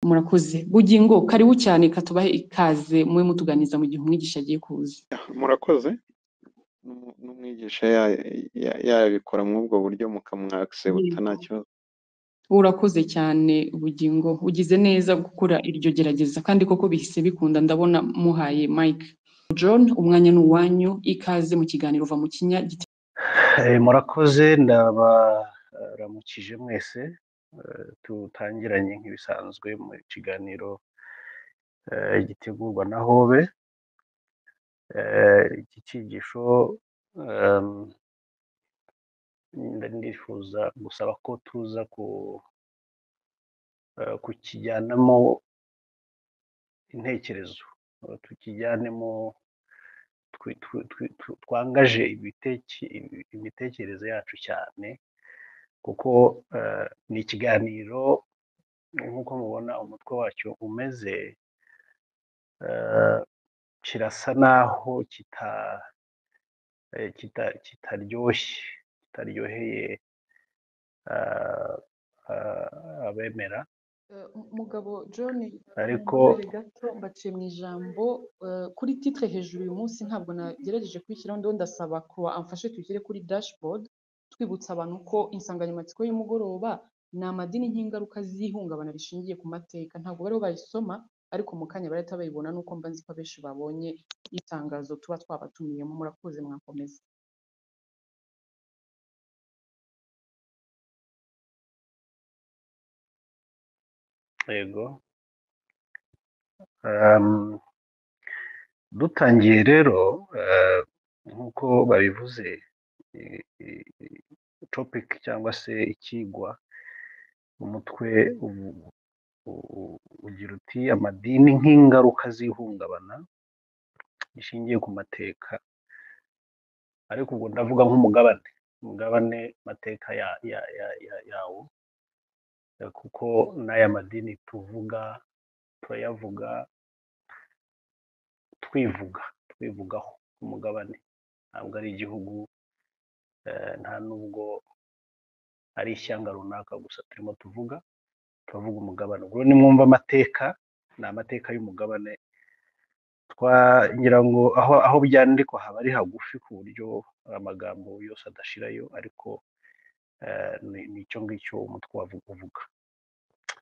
murakoze bugingo karibu cyane katubahe ikaze mwe mutuganiza mu gihe umwigisha agiye kuza. murakoze n'umwigisha yabikora muri ubwo buryo mukamwakisebuta nta kibazo. Urakoze cyane bugingo ugize neza gukora iryo gerageza kandi koko bihise bikunda ndabona muhaye Mike. John umwanya ni uwanyu, ikaze mu kiganiro uva mu kinya. Murakoze ndabaramukije mwese, tutangiranye nk'ibisanzwe mu kiganiro gitegurwa na Hobe. Iki cyigisho ndifuza gusaba ko tuza kukijyanamo intekerezo, tukijyanemo twangaje imitekerereze yacu cyane, kuko ni ikiganiro nk'uko mubona umutwe wacyo umeze, kirasa naho kitaryoheye abemera. Mugabo John ariko gato mbaciye mu ijambo kuri titre hejuru uyu munsi ntabwo nagerageje kwishyiraho, ndo ndasaba kuba amfashe tugire kuri dashboard twibutsa abantu ko insanganyamatsiko y'umugoroba ni amadini nk'ingaruka z'ihungabana rishingiye ku mateka. Ntabwo bariho bayisoma ariko mu kanya barahita bayibona, nuko mba nzi ko abenshi babonye itangazo tuba twabatumiyemo. Murakoze, mwakomeza. yego, dutangiye rero nk'uko babivuze, topic cyangwa se ikigwa umutwe ugira uti amadini nk'ingaruka z'ihungabana rishingiye ku mateka. ariko ubwo ndavuga nk'umugabane mateka yawo, kuko n'aya madini turayavuga twivugaho umugabane, ntabwo ari igihugu, nta nubwo ari ishyanga runaka gusa turimo turavuga umugabane. ubwo nimwumva amateka, ni amateka y'umugabane. ngira ngo aho byandikwa haba ari hagufi ku buryo amagambo yose adashirayo, ariko ni icyo ngicyo umutwe uvuga.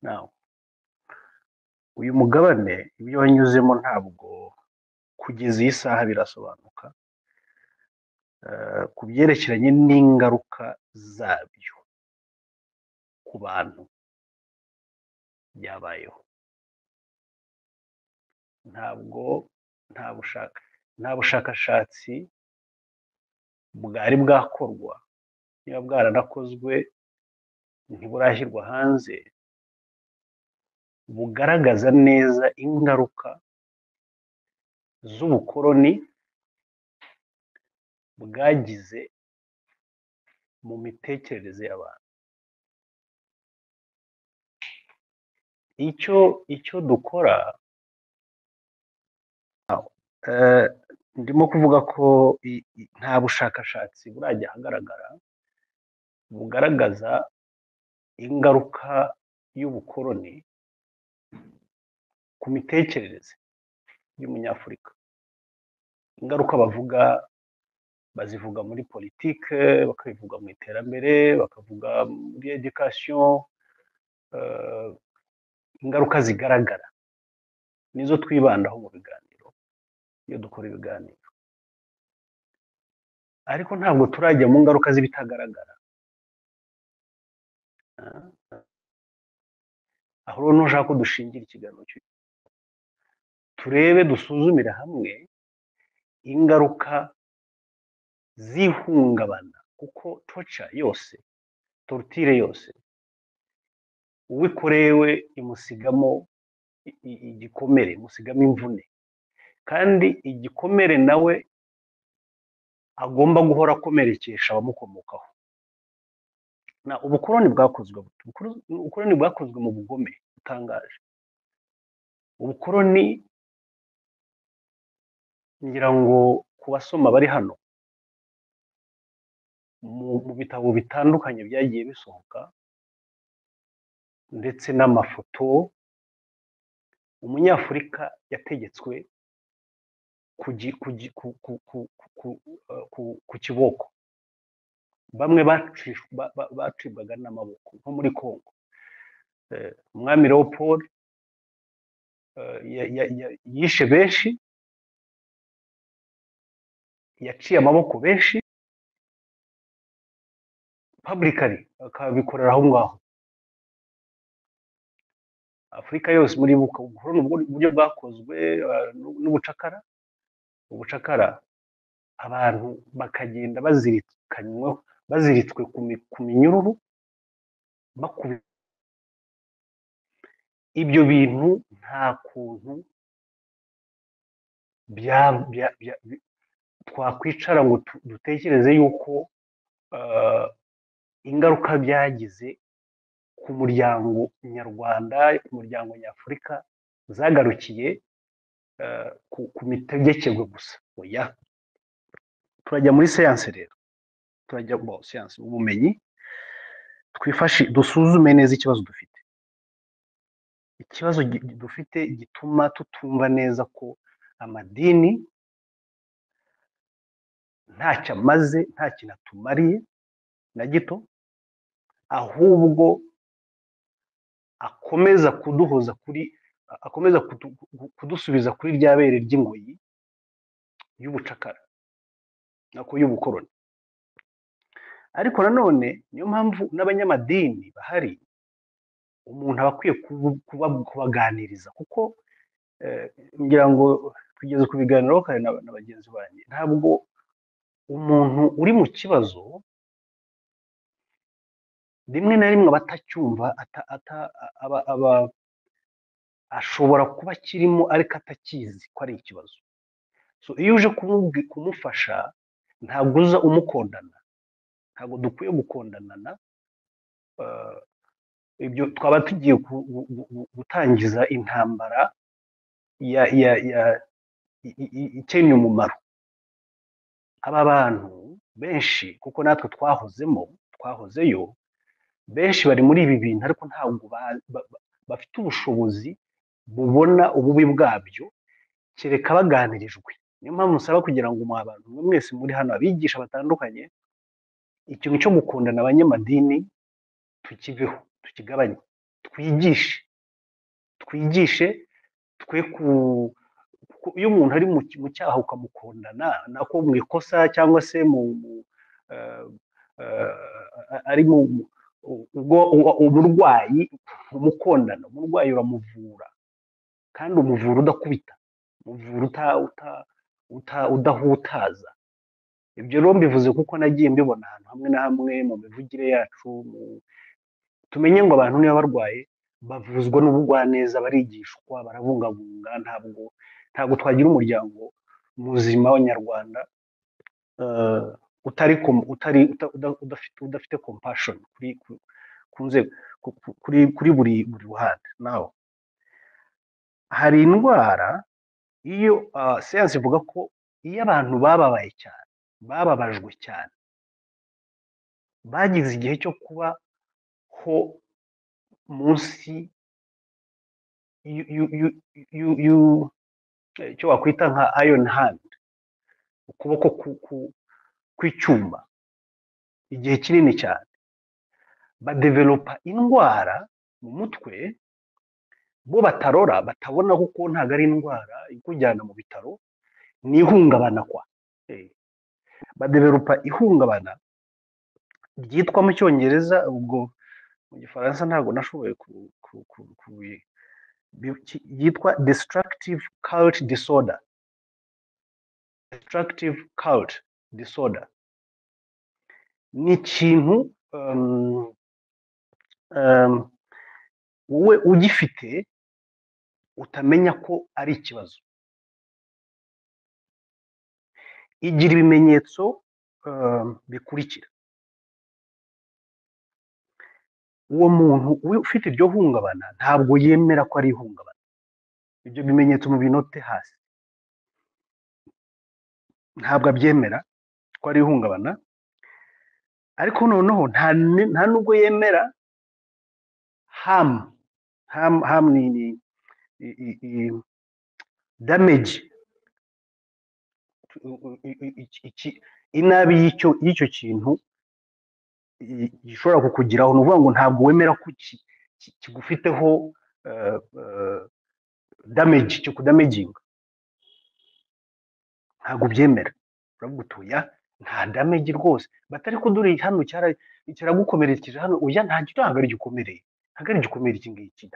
nawe uyu mugabane ibyo wanyuzemo ntabwo kugeza iyi saha birasobanuka, ku byerekeranye n'ingaruka zabyo ku bantu byabayeho. nta bushakashatsi bwari bwakorwa, niba bwaranakozwe ntiburashyirwa hanze, bugaragaza neza ingaruka z'ubukoloni bwagize mu mitekerereze y'abantu. icyo dukora, ndimo kuvuga ko nta bushakashatsi burajya ahagaragara bugaragaza ingaruka y'ubukoloni ku mitekerereze y'umunyafurika. ingaruka bazivuga muri politike, bakabivuga mu iterambere, bakavuga muri education. ingaruka zigaragara nizo twibandaho mu biganiro, iyo dukora ibiganiro, ariko ntabwo turajya mu ngaruka z'ibitagaragara. aho rero ntushaka ko dushingira ikiganiro turebe, dusuzumira hamwe ingaruka z'ihungabana, kuko torture yose uwikorewe imusigamo igikomere, imusigamo imvune, kandi igikomere nawe agomba guhora akomerekesha abamukomokaho. ubukoloni bwakozwe mu bugome butangaje. ubukoloni, ngira ngo ku basoma bari hano, mu bitabo bitandukanye byagiye bisohoka ndetse n'amafoto umunyafurika yategetswe ku kiboko, bamwe bacibwaga n'amaboko nko muri Congo. Umwami Leopold yishe benshi, yaciye amaboko benshi publicly, akabikorera aho ngaho. Afurika yose muri uburyo bwakozwe n'ubucakara. Ubucakara abantu bakagenda baziritswe ku minyururu ibyo bintu nta kuntu twakwicara ngo dutekereze yuko ingaruka byagize ku muryango nyarwanda, ku muryango nyafurika zagarukiye ku mitegekerwe gusa. Oya, turajya muri siyansi rero, turajya mu siyansi, ubumenyi, dusuzume neza ikibazo dufite. Ikibazo dufite gituma tutumva neza ko amadini ntacyo amaze, nta kintu atumariye na gito, ahubwo akomeza kudusubiza kuri rya bere ry'ingoyi y'ubucakara nako y'ubukoroni. Ariko nanone niyo mpamvu n'abanyamadini bahari, umuntu aba akwiye kubaganiriza, kuko ngira ngo tugeze kubiganiraho kare na bagenzi banjye, ntabwo umuntu uri mu kibazo rimwe na rimwe abatacyumva, ashobora kuba kirimo ariko atakizi ko ari ikibazo. So iyo uje kumufasha, ntabwo uza umukondana, ntabwo dukwiye gukondanana. Ibyo twaba tugiye gutangiza intambara ikeneye umumaro. Aba bantu benshi, kuko natwe twahozeyo, benshi bari muri ibi bintu ariko ntabwo bafite ubushobozi bubona ububi bwabyo, kereka baganirijwe. Niyo mpamvu musaba kugira ngo abantu mwese muri hano, abigisha batandukanye, ikintu cyo gukundana abanyamadini tukiveho, tukigabanye, twigishe twe iyo umuntu ari mu cyaha ukamukundana, nako mu ikosa cyangwa se ari umurwayi, umukondana, umurwayi uramuvura, kandi umuvura udakubita, umuvura udahutaza. Ibyo rero mbivuze kuko nagiye mbibona ahantu hamwe na hamwe mu mivugire yacu. Tumenye ngo abantu niba barwaye bavuzwa n'ubugwaneza, barigishwa, barabungabunga. Ntabwo twagira umuryango muzima w'Abanyarwanda udafite compassion kuri buri ruhande. Naho hari indwara, iyo siyansi ivuga ko iyo abantu bababaye cyane, bababajwe cyane, bagize igihe cyo kubaho munsi icyo wakwita nka iron hand, ukuboko kw'icyuma, igihe kinini cyane, badevelopa indwara mu mutwe bo batarora, batabona, kuko ntabwo ari indwara ikujyana mu bitaro, ni ihungabana kwa. Badevelopa ihungabana ryitwa mu Cyongereza, ubwo mu Gifaransa ntabwo nashoboye yitwa destructive cult disorder. Destructive cult disorder ni ikintu wowe ugifite utamenya ko ari ikibazo. Igira ibimenyetso bikurikira. Uwo muntu ufite iryo hungabana ntabwo yemera ko ari ihungabana. Ibyo bimenyetso mu binote hasi, ntabwo abyemera ko ari ihungabana. Ariko noneho nta nubwo yemera ham damage inabi y'icyo kintu gishobora kukugiraho, ni ukuvuga ngo ntabwo wemera ko kigufiteho damage, cyo kudamaginga, ntabwo ubyemera, uravuga utuya nta damage rwose, batari kudura hano kiragukomerekeje hano, oya ntabwo ari gikomereye, ntabwo ari gikomere iki ngiki,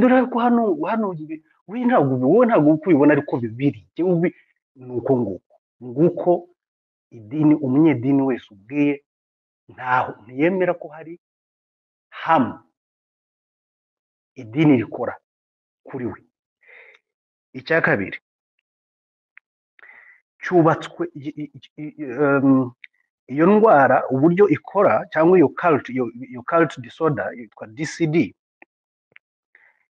dore ko hano wowe ntabwo ubibona ariko bibiri ni uko nguko idini, umunyedini wese ubwiye ntaho ntiyemera ko hari hamwe idini rikora kuri we. Icya kabiri, cyubatswe iyo ndwara uburyo ikora, cyangwa iyo cult disorder yitwa DCD,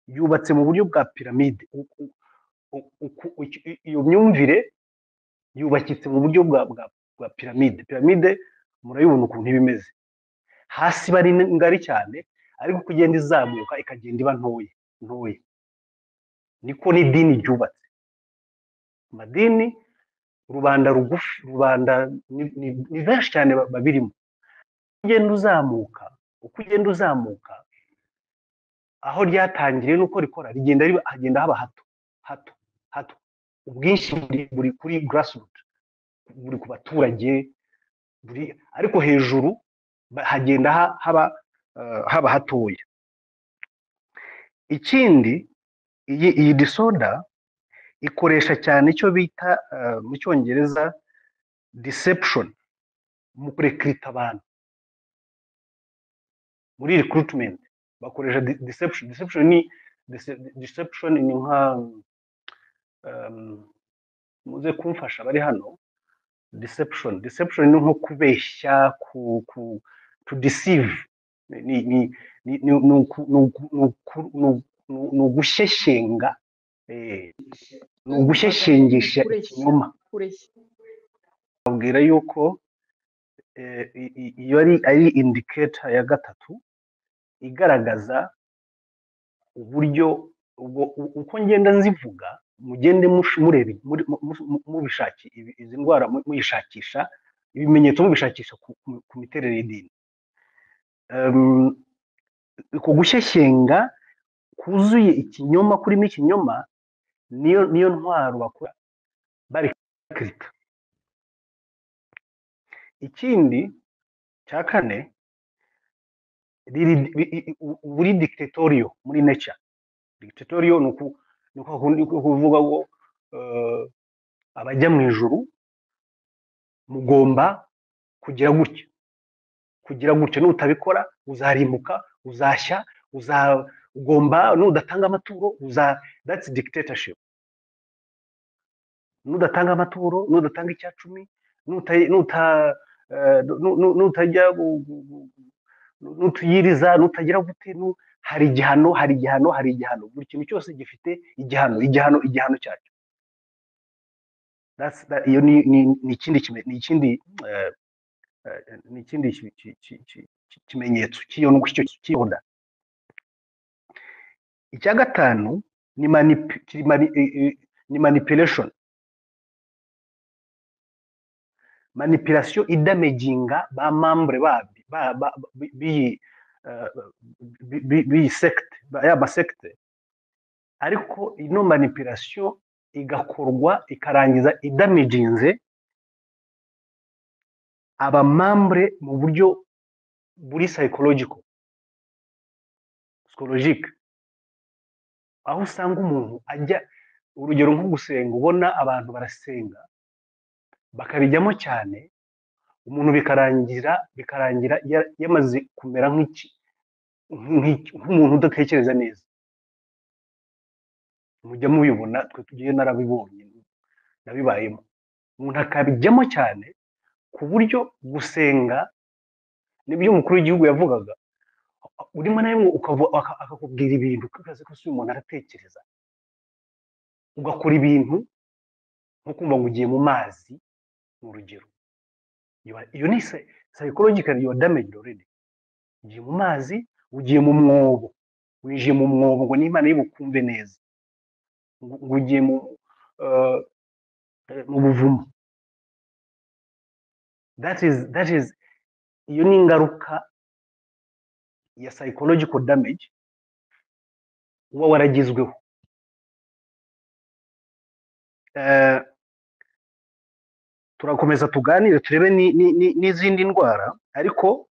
yubatse mu buryo bwa piramide. Iyo myumvire yubakitse mu buryo bwa piramide. Piramide murayibona ukuntu iba imeze, hasi iba ari ngari cyane, ariko uko ugenda izamuka ikagenda iba ntoya. Niko n'idini ryubatse. Amadini, rubanda rugufi, rubanda ni benshi cyane babirimo. Uko ugenda uzamuka aho ryatangiriye nuko rikora, hagenda haba hato. Ubwinshi buri kuri grassroots, buri ku baturage, ariko hejuru hagenda haba hatoya. Ikindi, iyi disorder ikoresha cyane icyo bita mu cyongereza deception, mu kurekrita abantu muri recruitment bakoresha deception. Deception ni nka muze kumfasha bari hano. Deception ni nko kubeshya, to deceive, ni ugushyeshyenga, ni ugushyeshyengesha ikinyoma. Babwira yuko iyo ari indicator ya gatatu igaragaza uburyo uko ngenda nzivuga, mugende mureba mubishaki izi ndwara, muyishakisha ibimenyetso, mubishakisha ku miterere y'idini. Uko gushyeshyenga kuzuye ikinyoma, kurimo ikinyoma, niyo ntwaro bakora bari kwita. Ikindi cya kane, buri dictatorial muri nature. Dictatorial ni ukuvuga ngo abajya mu ijuru mugomba kugira gutya, nutabikora uzarimuka, uzashya, ugomba, nudatanga amaturo that's dictatorship. Nudatanga amaturo, nudatanga icyacumi, nutuyiriza, nutagira gute, hari igihano. Buri kintu cyose gifite igihano cyacyo. Iyo ni ikindi kimenyetso cy'iyo nda. Icya gatanu ni manipulation. Manipulation idamaginga ba membre b'iyi secte, y'ama secte, ariko ino manipulation igakorwa ikarangiza idamaginze aba membre mu buryo buri psychologique, aho usanga umuntu ajya, urugero nko gusenga, ubona abantu barasenga bakabijyamo cyane, umuntu bikarangira yamaze kumera nk'umuntu udatekereza neza. Mujya mubibona, twe tugiye narabibonye, nabibayemo. Umuntu akabijyamo cyane ku buryo gusenga nibyo umukuru w'igihugu yavugaga, urimo na rimwe akakubwira ibintu ukaza ko uyu muntu aratekereza, ugakora ibintu nko kumva ngo ugiye mu mazi, mu rugero. Iyo ni psychological, you are damaged already. Ugiye mu mazi, ugiye mu mwobo, winjiye mu mwobo ngo n'Imana yibukumve neza. ngo ugiye uh, mu buvumo. That is iyo ni ingaruka ya psychological damage uba waragizweho. Turakomeza tuganire turebe n'izindi ndwara, ariko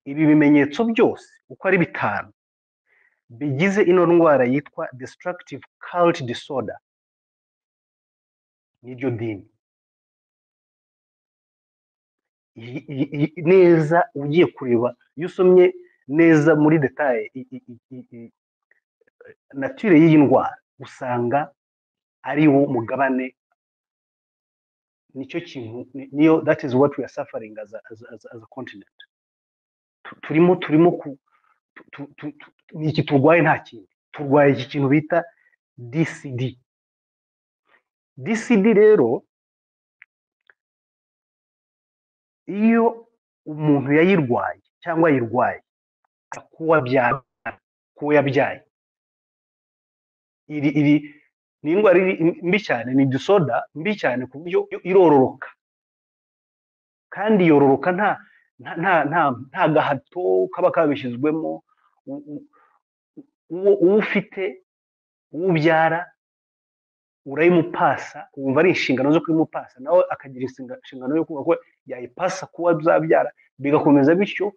ibi bimenyetso byose uko ari bitanu bigize ino ndwara yitwa destructive cult disorder n'iryo dini. Neza ugiye kureba, iyo usomye neza muri detaye nature y'iyi ndwara, usanga ari wo mugabane, nicyo kintu niyo, that is what we are suffering as a continent. Turimo iki turwaye, nta kindi turwaye iki kintu bita DCD. DCD rero iyo umuntu yayirwaye cyangwa yirwaye kuwa yabyaye, iri ni indwara mbi cyane, ni disorder mbi cyane ku buryo irororoka, kandi yororoka nta gahato kaba kabishyizwemo. uwo ufite uwo ubyara urayimupasa, wumva ari inshingano zo kuyimupasa, nawe akagira inshingano yo kuvuga ko yayipasa kuba azabyara, bigakomeza bityo.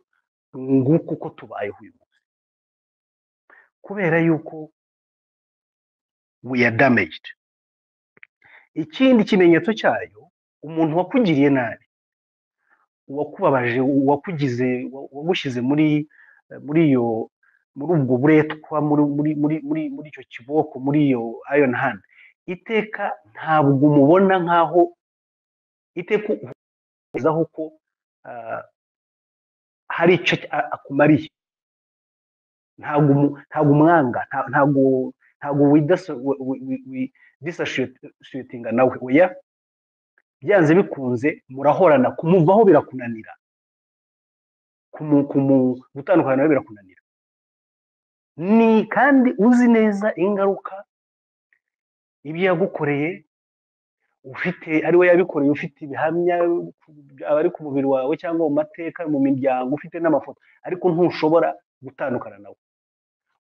Nguko uko tubayeho uyu munsi, kubera yuko we are damaged. Ikindi kimenyetso cyayo, umuntu wakugiriye nabi, uwakubabaje, wagushyize muri ubwo buretwa, muri icyo kiboko, muri iyo iron hand, iteka ntabwo umubona nkaho, iteka uzaho ko hari icyo akumariye. Ntabwo umwanga, ntabwo widissociatinga nawe, oya, byanze bikunze murahorana, kumuvaho birakunanira, gutandukana nawe birakunanira. Ni kandi uzi neza ingaruka ibyo yagukoreye, ufite ari we yabikoreye, ufite ibihamya abari ku mubiri wawe cyangwa mu mateka, mu miryango, ufite n'amafoto, ariko ntushobora gutandukana nawe.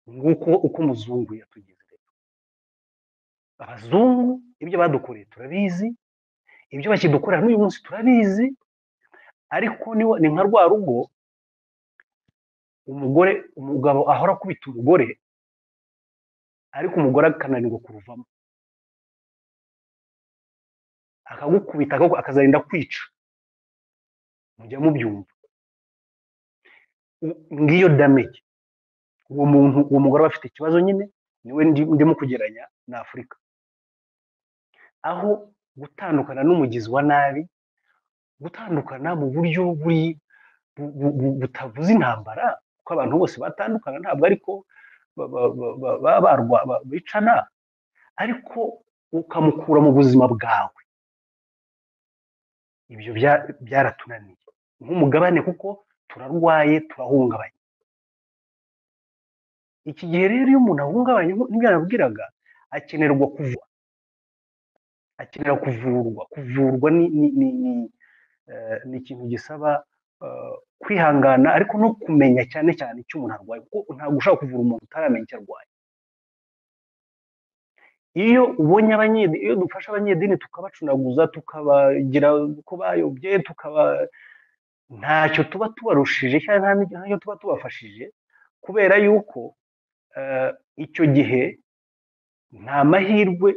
Nguko uko umuzungu yatugize rero. Abazungu ibyo badukoreye turabizi, ibyo bakidukorera n'uyu munsi turabizi, ariko ni nka rwa rugo umugabo ahora akubita umugore, ariko umugore akananirwa kuruvamo, akagukubita akazarinda kwica. Mujya mubyumva. Ngiyo damage. Uwo mugore aba afite ikibazo nyine, niwe ndimo kugeranya na Afurika, aho gutandukana n'umugizi wa nabi, gutandukana mu buryo butavuze intambara, kuko abantu bose batandukana, ntabwo ariko bicana, ariko ukamukura mu buzima bwawe. Ibyo byaratunaniye nk'umugabane, kuko turarwaye, turahungabanye. Iki gihe rero iyo umuntu ahungabanye, nibyo nabwiraga, akenera kuvurwa. Kuvurwa ni ikintu gisaba kwihangana, ariko no kumenya cyane cyane icyo umuntu arwaye, kuko ntabwo ushaka kuvura umuntu utaramenya icyo arwaye. Iyo ubonye iyo dufasha abanyedini tukabacunaguza, tukabagira ko bayobye, ntacyo tuba tubarushije cyangwa ntacyo tuba tubafashije, kubera yuko icyo gihe nta mahirwe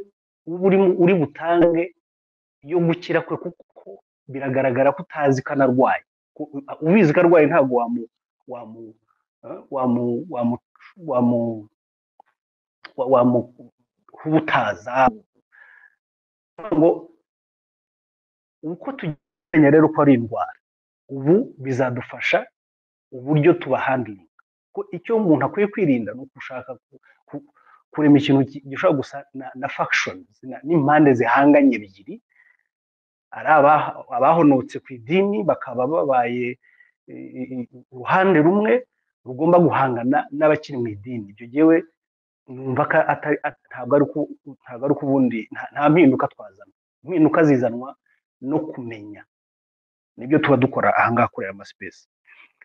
uri butange yo gukira kwe, kuko biragaragara ko utazi ko anarwaye. Ubizi ko arwaye ntabwo wamubutaza ngo uko tugenya rero ko ari indwara. Ubu bizadufasha uburyo tubahandlinga, ko icyo umuntu akwiye kwirinda ni ugushaka kurema ikintu gishobora gusa na factions, n'impande zihanganye ebyiri, ari abahonotse ku idini bakaba babaye uruhande rumwe rugomba guhangana n'abakiri mu idini. Ibyo yewe numva ko ntabwo ari uko ubundi nta mpinduka twazana. Impinduka zizanwa no kumenya, nibyo tuba dukora ahangaha kuri aya masipesi.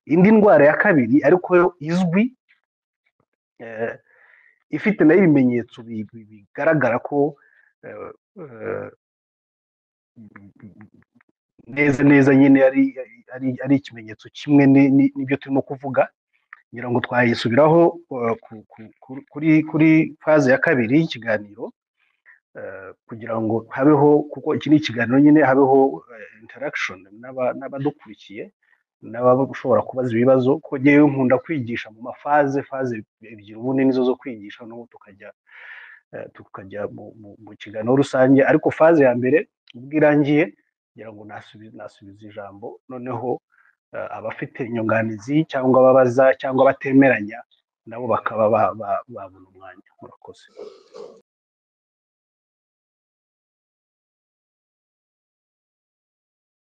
Indi ndwara ya kabiri ariko izwi, ifite nayo ibimenyetso bigaragara ko neza nyine ari ikimenyetso kimwe n'ibyo turimo kuvuga, ngira ngo twayisubiraho kuri faze ya kabiri y'ikiganiro, kugira ngo habeho, kuko iki ni ikiganiro nyine, habeho interaction n'abadukurikiye n'abashobora kubaza ibibazo, ko ngewe nkunda kwigisha mu mafaze ebyiri ubundi nizo zo kwigisha, n'ubu tukajya mu kiganiro rusange. Ariko faze ya mbere ubwo irangiye, ngira ngo nasubiza ijambo, noneho abafite inyunganizi cyangwa ababaza cyangwa batemeranya nabo bakaba babona umwanya. Murakoze.